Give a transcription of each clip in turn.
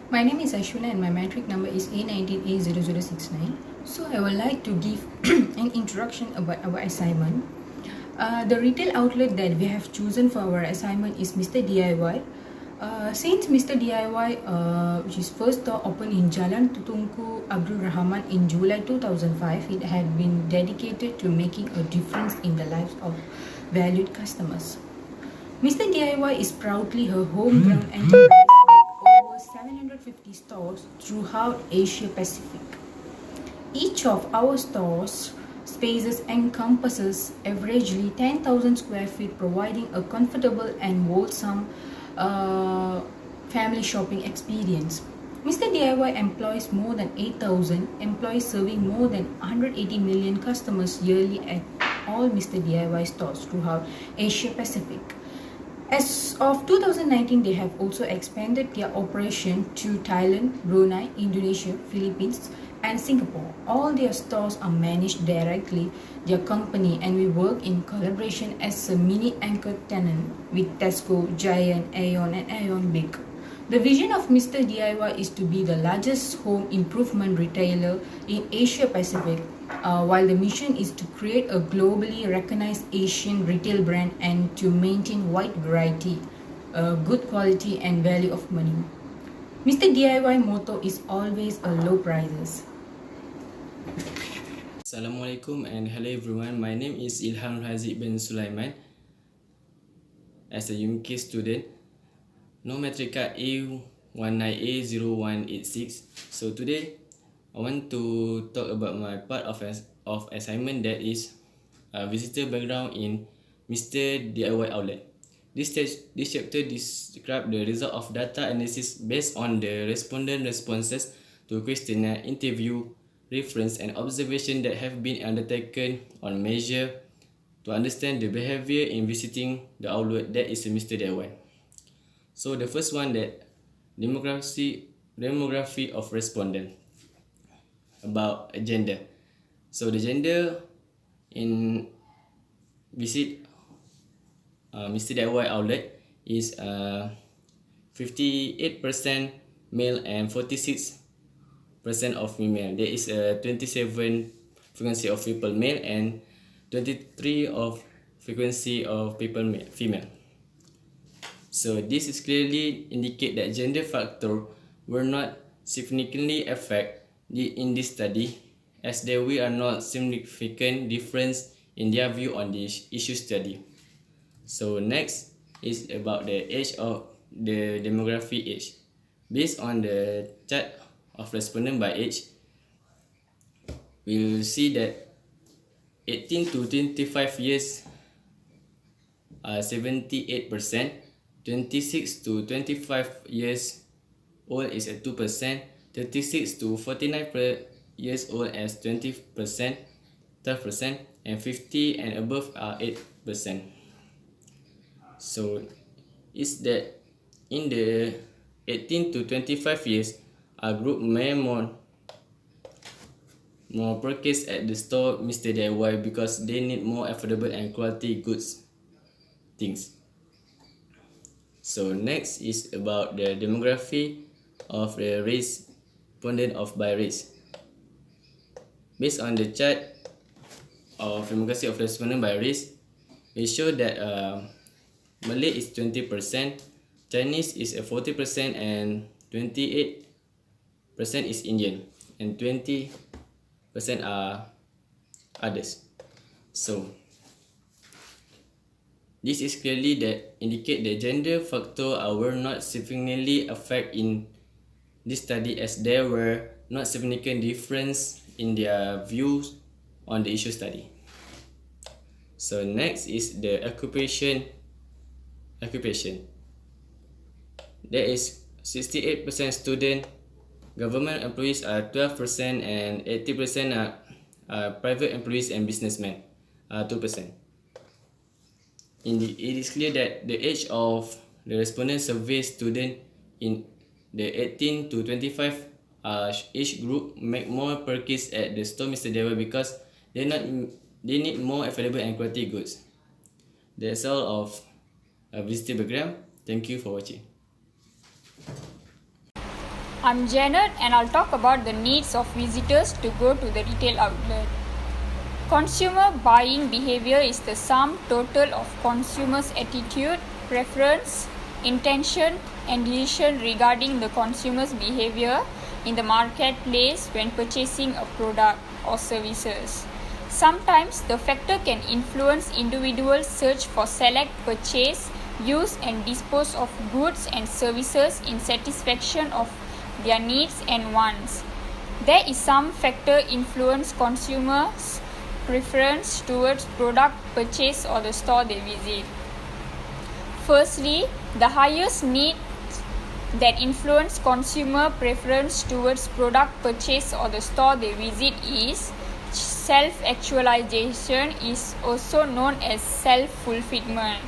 My name is Ashwina and my matric number is A19A0069. So I would like to give an introduction about our assignment. The retail outlet that we have chosen for our assignment is Mr. DIY. Since Mr. DIY, which is first store opened in Jalan Tutungku Abdul Rahman in July 2005, it had been dedicated to making a difference in the lives of valued customers. Mr. DIY is proudly a homegrown enterprise with over 750 stores throughout Asia Pacific. Each of our stores spaces encompasses averagely 10,000 square feet, providing a comfortable and wholesome family shopping experience. Mr. DIY employs more than 8,000 employees, serving more than 180 million customers yearly at all Mr. DIY stores throughout Asia Pacific. As of 2019, they have also expanded their operation to Thailand, Brunei, Indonesia, Philippines, and Singapore. All their stores are managed directly their company, and we work in collaboration as a mini anchor tenant with Tesco, Giant, Aeon, and Aeon Big. The vision of Mr. DIY is to be the largest home improvement retailer in Asia Pacific, while the mission is to create a globally recognized Asian retail brand and to maintain wide variety, good quality, and value of money. Mr. DIY motto is always a low prices. Assalamualaikum and hello everyone. My name is Ilham Haziq bin Sulaiman. As a UMK student, no metric card A19A0186. So today, I want to talk about my part of assignment, that is visitor background in Mr. DIY outlet. This chapter describes the result of data analysis based on the respondent responses to questionnaire, interview, reference, and observation that have been undertaken on measure to understand the behavior in visiting the outlet, that is Mr. DIY. So the first one, that demography of respondent, about gender. So the gender in visit Mr. DIY outlet is 58% male and 46% of female. There is a 27 frequency of people male and 23 of frequency of people female. So this is clearly indicate that gender factor were not significantly affect in this study, as there were not significant difference in their view on this issue study. So next is about the age of the demography age. Based on the chart of respondent by age, we will see that 18 to 25 years are 78%, 26 to 25 years old is at 2%, 36 to 49 years old as 20%, 12%, and 50 and above are 8%. So is that in the 18 to 25 years, a group may more purchase at the store Mr. DIY because they need more affordable and quality goods things. So next is about the demography of the race, respondent of by race. Based on the chart of demography of respondent by race, it show that Malay is 20%, Chinese is 40%, and 28% is Indian, and 20% are others. So this is clearly that indicate the gender factor were not significantly affect in this study, as there were not significant difference in their views on the issue study. So next is the occupation. There is 68% student, government employees are 12%, and 80% are private employees and businessmen, 2%. It is clear that the age of the respondent survey student in the 18 to 25 age group make more purchase at the store Mr. DIY because they need more affordable and quality goods. That's all of visitor background. Thank you for watching. I'm Janet and I'll talk about the needs of visitors to go to the retail outlet. Consumer buying behavior is the sum total of consumers' attitude, preference, intention, and decision regarding the consumer's behavior in the marketplace when purchasing a product or services. Sometimes the factor can influence individuals' search for select, purchase, use and dispose of goods and services in satisfaction of their needs and wants. There is some factor influence consumers' preference towards product purchase or the store they visit. Firstly, the highest need that influence consumer preference towards product purchase or the store they visit is self-actualization, is also known as self-fulfillment.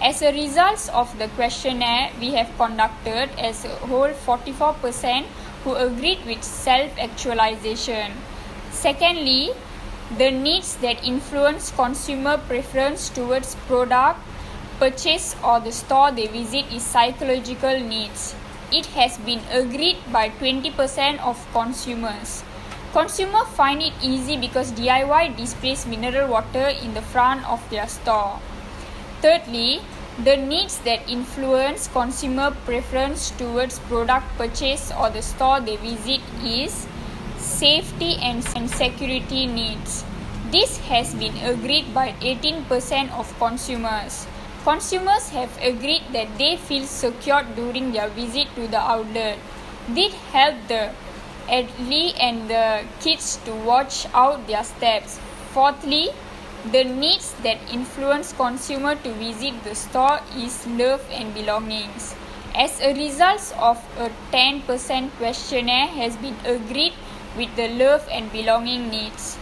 As a result of the questionnaire we have conducted as a whole, 44% who agreed with self-actualization. Secondly, the needs that influence consumer preference towards product purchase or the store they visit is psychological needs. It has been agreed by 20% of consumers. Consumers find it easy because DIY displays mineral water in the front of their store. Thirdly, the needs that influence consumer preference towards product purchase or the store they visit is safety and security needs. This has been agreed by 18% of consumers. Consumers have agreed that they feel secure during their visit to the outlet. This helps the elderly and the kids to watch out their steps. Fourthly, the needs that influence consumer to visit the store is love and belongings. As a result of a 10% questionnaire has been agreed with the love and belonging needs.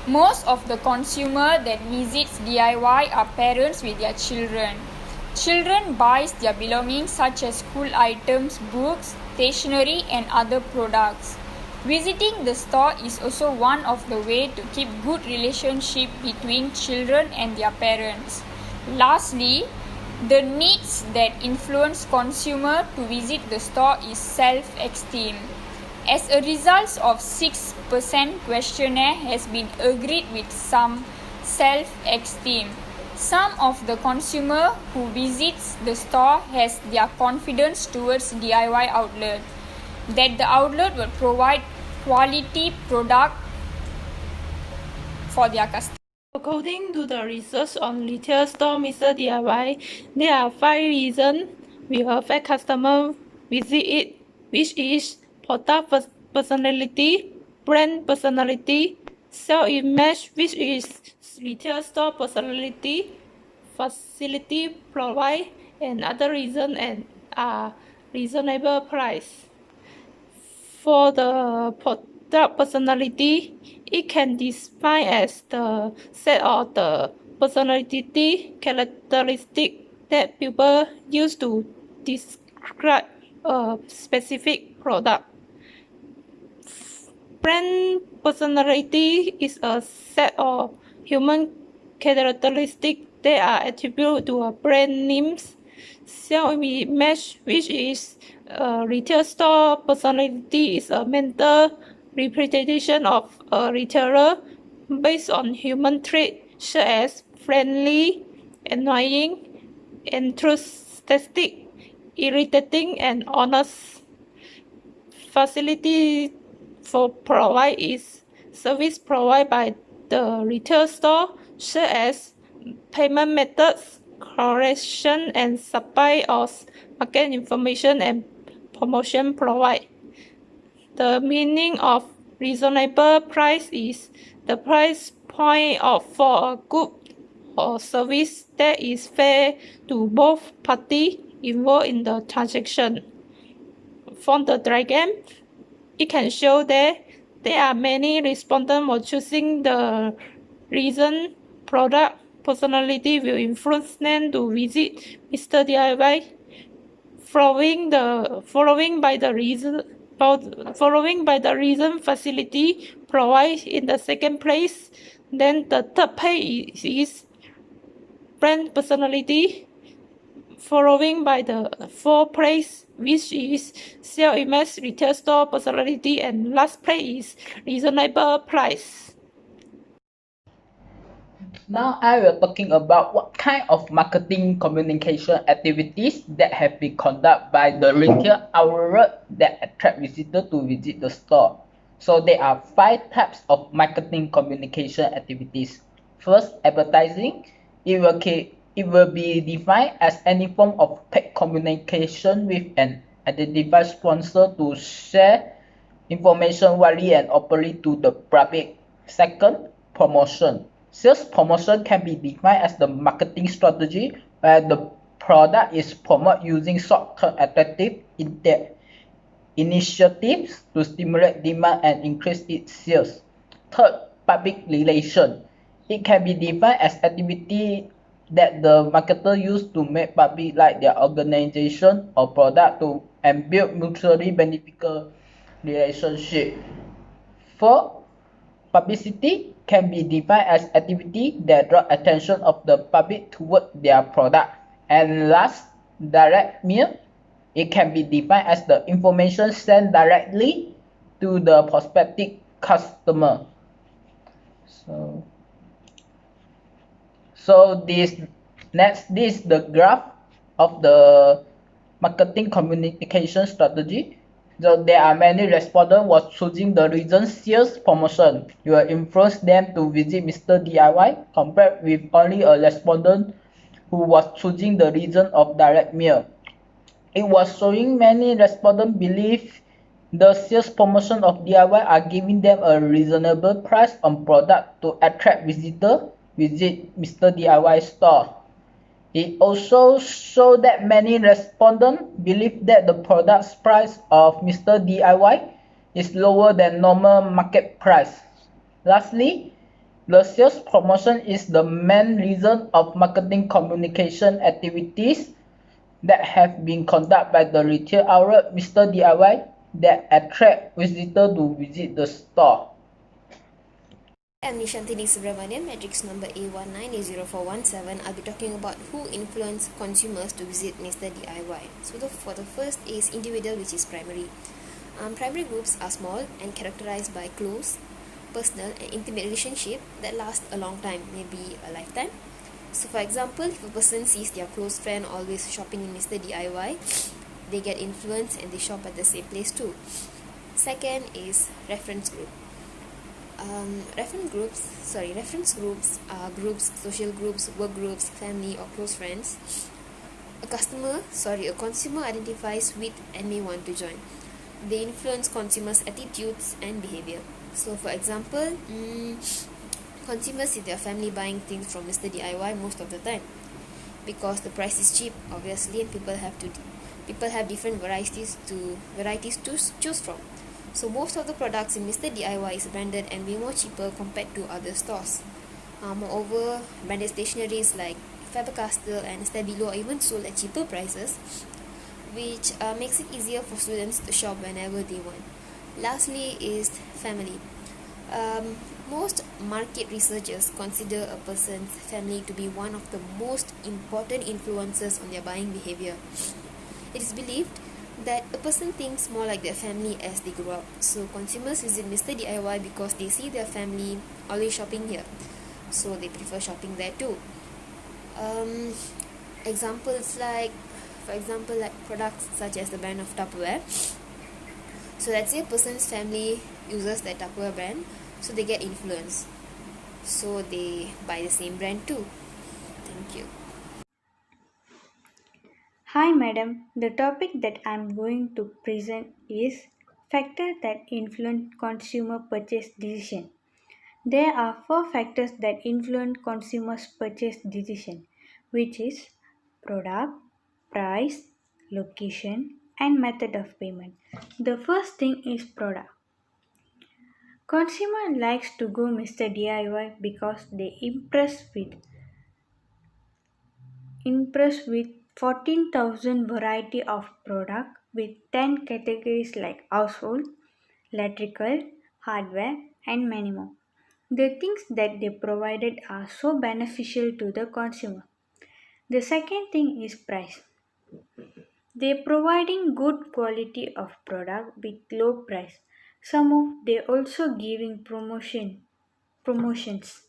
Most of the consumer that visits DIY are parents with their children. Children buys their belongings such as school items, books, stationery and other products. Visiting the store is also one of the ways to keep good relationship between children and their parents. Lastly, the needs that influence consumer to visit the store is self-esteem. As a result of 6% questionnaire has been agreed with some self-esteem. Some of the consumer who visits the store has their confidence towards DIY outlet, that the outlet will provide quality product for their customers. According to the research on retail store Mr. DIY, there are 5 reasons will affect customer visit it, which is product personality, brand personality, sales image, which is retail store personality, facility provide, and other reason and reasonable price. For the product personality, it can define as the set of the personality characteristic that people use to describe a specific product. Brand personality is a set of human characteristics that are attributed to a brand names. Self-image, which is a retail store personality, is a mental representation of a retailer based on human traits such as friendly, annoying, enthusiastic, irritating, and honest. Facility for provide is service provided by the retail store such as payment methods, collection and supply of market information and promotion provide. The meaning of reasonable price is the price point for a good or service that is fair to both parties involved in the transaction. From the diagram, it can show that there are many respondents for choosing the reason product personality will influence them to visit Mr. DIY. Following by the reason facility provided in the second place. Then the third page is brand personality, following by the fourth place, which is sell image retail store personality, and last place is reasonable price. Now I will talking about what kind of marketing communication activities that have been conducted by the retail outlet that attract visitors to visit the store. So there are five types of marketing communication activities. First, advertising. It will be defined as any form of paid communication with an identified sponsor to share information widely and openly to the public. Second, promotion. Sales promotion can be defined as the marketing strategy where the product is promoted using short-term attractive initiatives to stimulate demand and increase its sales. Third, public relation. It can be defined as activity that the marketer use to make public like their organization or product to and build mutually beneficial relationship. Four, publicity can be defined as activity that draw attention of the public toward their product. And last, direct mail. It can be defined as the information sent directly to the prospective customer. So, this is the graph of the marketing communication strategy. So there are many respondents was choosing the reason sales promotion. You will influence them to visit Mr. DIY compared with only a respondent who was choosing the reason of direct mail. It was showing many respondents believe the sales promotion of DIY are giving them a reasonable price on product to attract visitors visit Mr. DIY store. It also showed that many respondents believe that the product's price of Mr. DIY is lower than normal market price. Lastly, the sales promotion is the main reason of marketing communication activities that have been conducted by the retail outlet Mr. DIY that attract visitors to visit the store. I'm Nishantini Subramaniam, matrix number A19804117. I'll be talking about who influence consumers to visit Mr. DIY. So for the first is individual, which is primary. Primary groups are small and characterized by close, personal and intimate relationship that last a long time, maybe a lifetime. So for example, if a person sees their close friend always shopping in Mr. DIY, they get influenced and they shop at the same place too. Second is reference group. Reference groups are groups, social groups, work groups, family or close friends. A consumer identifies with and may want to join. They influence consumers' attitudes and behavior. So for example, consumers see their family buying things from Mr. DIY most of the time because the price is cheap, obviously, and people have different varieties to choose from. So most of the products in Mr. DIY is branded and way more cheaper compared to other stores. Moreover, branded stationeries like Faber-Castell and Stabilo are even sold at cheaper prices, which makes it easier for students to shop whenever they want. Lastly is family. Most market researchers consider a person's family to be one of the most important influences on their buying behavior. It is believed that a person thinks more like their family as they grow up. So consumers visit Mr. DIY because they see their family always shopping here, so they prefer shopping there too. Examples like products such as the brand of Tupperware. So let's say a person's family uses that Tupperware brand, so they get influenced, so they buy the same brand too. Thank you. Hi madam, the topic that I'm going to present is factors that influence consumer purchase decision. There are four factors that influence consumers purchase decision, which is product, price, location and method of payment. The first thing is product. Consumer likes to go Mr. DIY because they impressed with 14,000 variety of product with 10 categories like household, electrical, hardware and many more. The things that they provided are so beneficial to the consumer. The second thing is price. They providing good quality of product with low price. Some of they also giving promotions.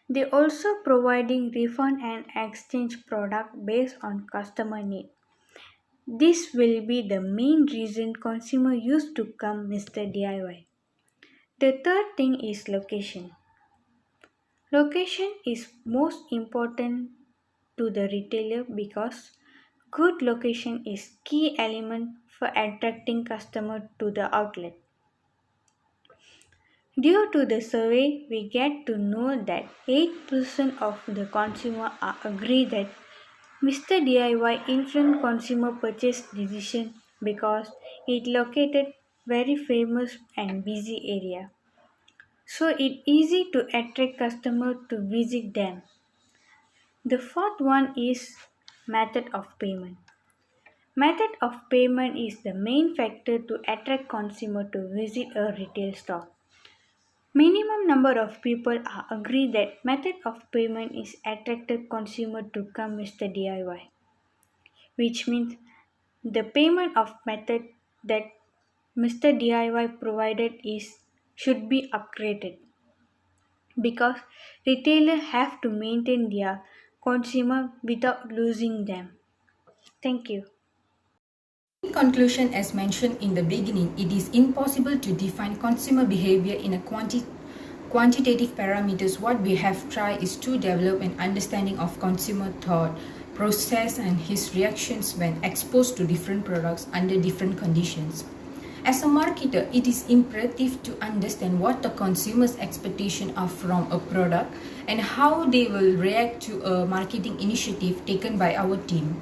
They also providing refund and exchange product based on customer need. This will be the main reason consumer used to come Mr. DIY. The third thing is location. Location is most important to the retailer because good location is key element for attracting customer to the outlet. Due to the survey, we get to know that 8% of the consumer are agree that Mr. DIY influenced consumer purchase decision because it located very famous and busy area. So it easy to attract customer to visit them. The fourth one is method of payment. Method of payment is the main factor to attract consumer to visit a retail store. Minimum number of people are agree that method of payment is attracted consumer to come Mr. DIY, which means the payment of method that Mr. DIY provided is should be upgraded because retailers have to maintain their consumer without losing them. Thank you. In conclusion, as mentioned in the beginning, it is impossible to define consumer behavior in a quantitative parameters. What we have tried is to develop an understanding of consumer thought, process and his reactions when exposed to different products under different conditions. As a marketer, it is imperative to understand what the consumer's expectations are from a product and how they will react to a marketing initiative taken by our team.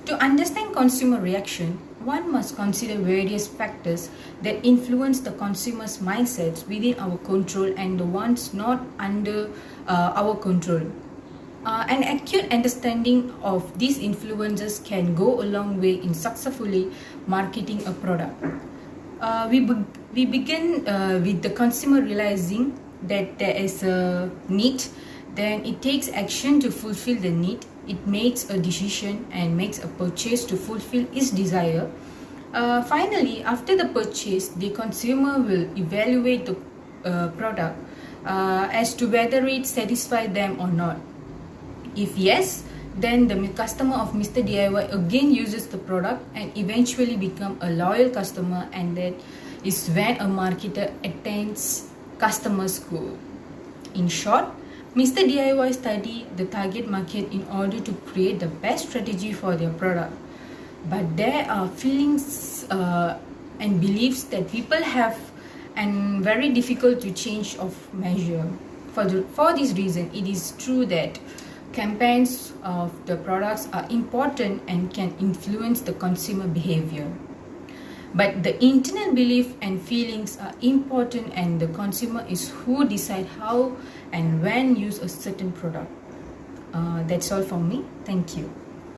To understand consumer reaction, one must consider various factors that influence the consumer's mindsets within our control and the ones not under our control. An accurate understanding of these influences can go a long way in successfully marketing a product. We begin with the consumer realizing that there is a need, then it takes action to fulfill the need. It makes a decision and makes a purchase to fulfill its desire. Finally, after the purchase, the consumer will evaluate the product as to whether it satisfies them or not. If yes, then the customer of Mr. DIY again uses the product and eventually become a loyal customer, and that is when a marketer attains customer's goal. In short, Mr. DIY study the target market in order to create the best strategy for their product. But there are feelings and beliefs that people have and very difficult to change of measure. For this reason, it is true that campaigns of the products are important and can influence the consumer behavior. But the internal belief and feelings are important, and the consumer is who decide how and when use a certain product. That's all from me. Thank you.